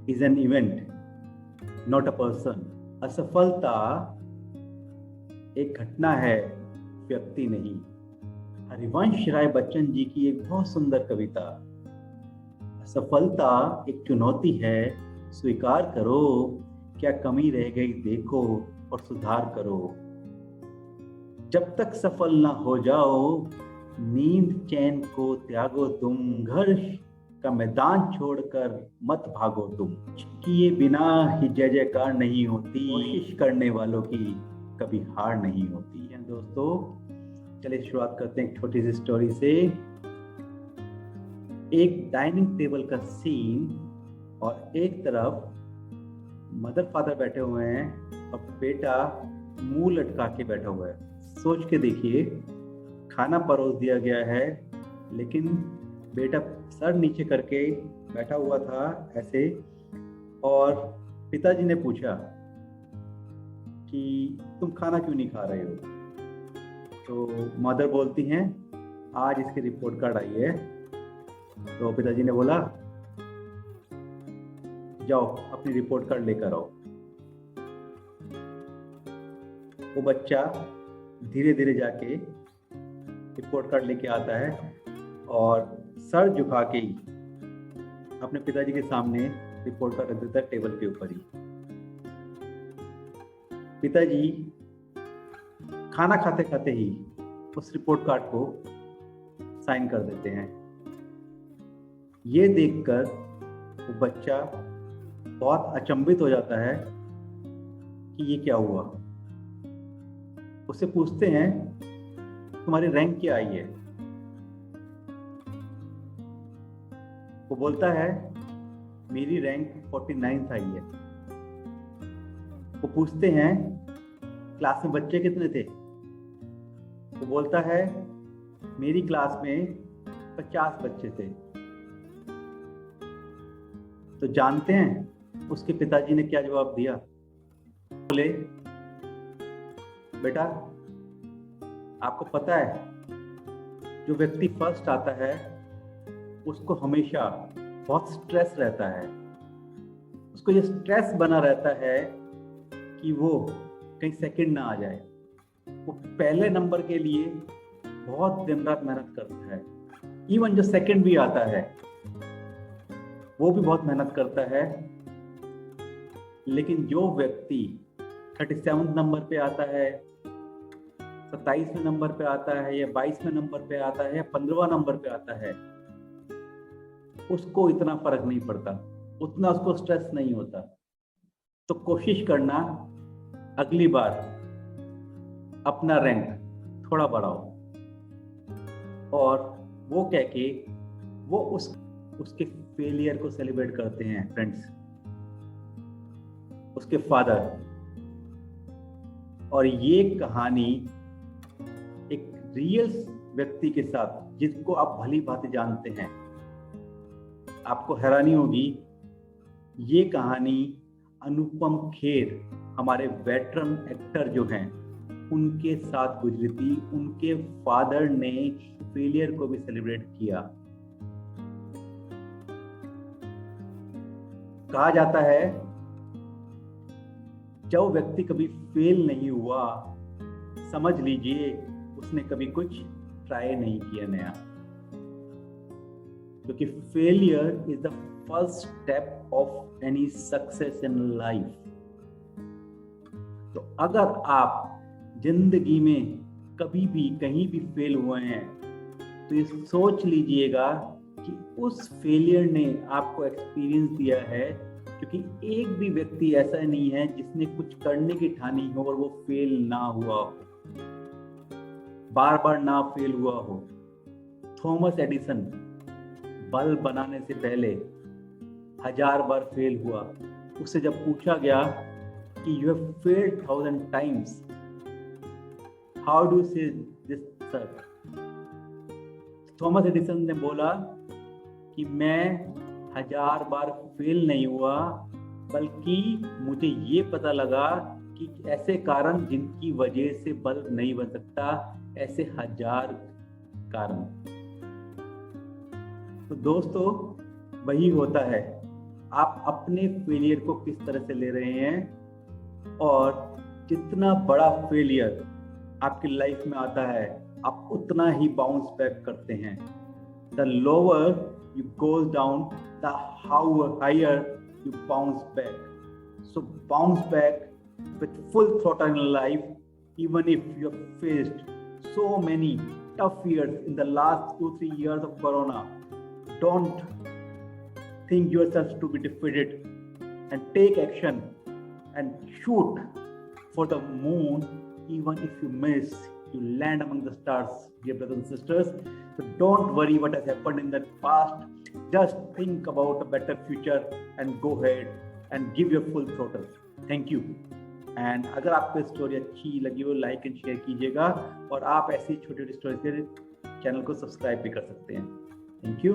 is an event, not a person. असफलता एक घटना है, व्यक्ति नहीं। हरिवंश राय बच्चन जी की एक बहुत सुंदर कविता। असफलता एक चुनौती है, स्वीकार करो, क्या कमी रह गई देखो और सुधार करो। जब तक सफल ना हो जाओ, नींद चैन को त्यागो तुम, घर का मैदान छोड़कर मत भागो तुम। किए बिना ही जय जयकार नहीं होती, कोशिश करने वालों की कभी हार नहीं होती। दोस्तों चलिए शुरुआत करते हैं एक छोटी सी स्टोरी से। एक डाइनिंग टेबल का सीन और एक तरफ मदर फादर बैठे हुए हैं और बेटा मुंह लटका के बैठा हुआ है। सोच के देखिए, खाना परोस दिया गया है लेकिन बेटा सर नीचे करके बैठा हुआ था ऐसे, और पिताजी ने पूछा कि तुम खाना क्यों नहीं खा रहे हो। तो मदर बोलती हैं आज इसकी रिपोर्ट कार्ड आई है। तो पिताजी ने बोला जाओ अपनी रिपोर्ट कार्ड लेकर आओ। वो बच्चा धीरे धीरे जाके रिपोर्ट कार्ड लेके आता है और सर झुका के ही अपने पिताजी के सामने रिपोर्ट कार्ड रख देता है टेबल के ऊपर ही। पिताजी खाना खाते खाते ही उस रिपोर्ट कार्ड को साइन कर देते हैं। ये देखकर वो बच्चा बहुत अचंभित हो जाता है कि ये क्या हुआ। उससे पूछते हैं तुम्हारी रैंक क्या आई है। वो बोलता है मेरी रैंक 49 आई है। वो पूछते हैं क्लास में बच्चे कितने थे। वो बोलता है मेरी क्लास में 50 बच्चे थे। तो जानते हैं उसके पिताजी ने क्या जवाब दिया। बोले बेटा आपको पता है जो व्यक्ति फर्स्ट आता है उसको हमेशा बहुत स्ट्रेस रहता है। उसको ये स्ट्रेस बना रहता है कि वो कहीं सेकंड ना आ जाए। वो पहले नंबर के लिए बहुत दिन रात मेहनत करता है। इवन जो सेकंड भी आता है वो भी बहुत मेहनत करता है। लेकिन जो व्यक्ति 37 नंबर पे आता है, 27वें नंबर पे आता है, या 22वें नंबर पे आता है, या 15वां नंबर पे आता है, उसको इतना फर्क नहीं पड़ता, उतना उसको स्ट्रेस नहीं होता। तो कोशिश करना अगली बार अपना रैंक थोड़ा बढ़ाओ। और वो कह के वो उसके फेलियर को सेलिब्रेट करते हैं फ्रेंड्स, उसके फादर। और ये कहानी एक रियल व्यक्ति के साथ जिसको आप भली भांति जानते हैं। आपको हैरानी होगी, ये कहानी अनुपम खेर हमारे वेटरन एक्टर जो हैं उनके साथ गुजरी थी। उनके फादर ने फेलियर को भी सेलिब्रेट किया। कहा जाता है जो व्यक्ति कभी फेल नहीं हुआ, समझ लीजिए उसने कभी कुछ ट्राई नहीं किया नया। क्योंकि failure is the first step of any success in life. तो अगर आप जिंदगी में कभी भी कहीं भी फेल हुए हैं तो ये सोच लीजिएगा कि उस फेलियर ने आपको एक्सपीरियंस दिया है। क्योंकि एक भी व्यक्ति ऐसा नहीं है जिसने कुछ करने की ठानी हो और वो फेल ना हुआ हो, बार बार ना फेल हुआ हो। थॉमस एडिसन बल्ब बनाने से पहले 1000 बार फेल हुआ। उससे जब पूछा गया कि you have failed 1000 times, how do से दिस सर, थॉमस एडिसन ने बोला कि मैं 1000 बार फेल नहीं हुआ, बल्कि मुझे ये पता लगा कि ऐसे कारण जिनकी वजह से बल्ब नहीं बन सकता, ऐसे 1000 कारण। तो दोस्तों वही होता है आप अपने फेलियर को किस तरह से ले रहे हैं, और जितना बड़ा फेलियर आपकी लाइफ में आता है आप उतना ही बाउंस बैक करते हैं. The lower you goes down, the higher you bounce back. So bounce back with full throttle in life, even if you have faced so many tough years in the last 2-3 years of Corona. Don't think yourself to be defeated, and take action and shoot for the moon. Even if you miss, you land among the stars, dear brothers and sisters. So don't worry what has happened in the past. Just think about a better future and go ahead and give your full throttle. Thank you. And अगर आपको story अच्छी लगी हो like and share कीजिएगा, और आप ऐसी छोटी छोटी स्टोरी के चैनल को सब्सक्राइब भी कर सकते हैं. Thank you.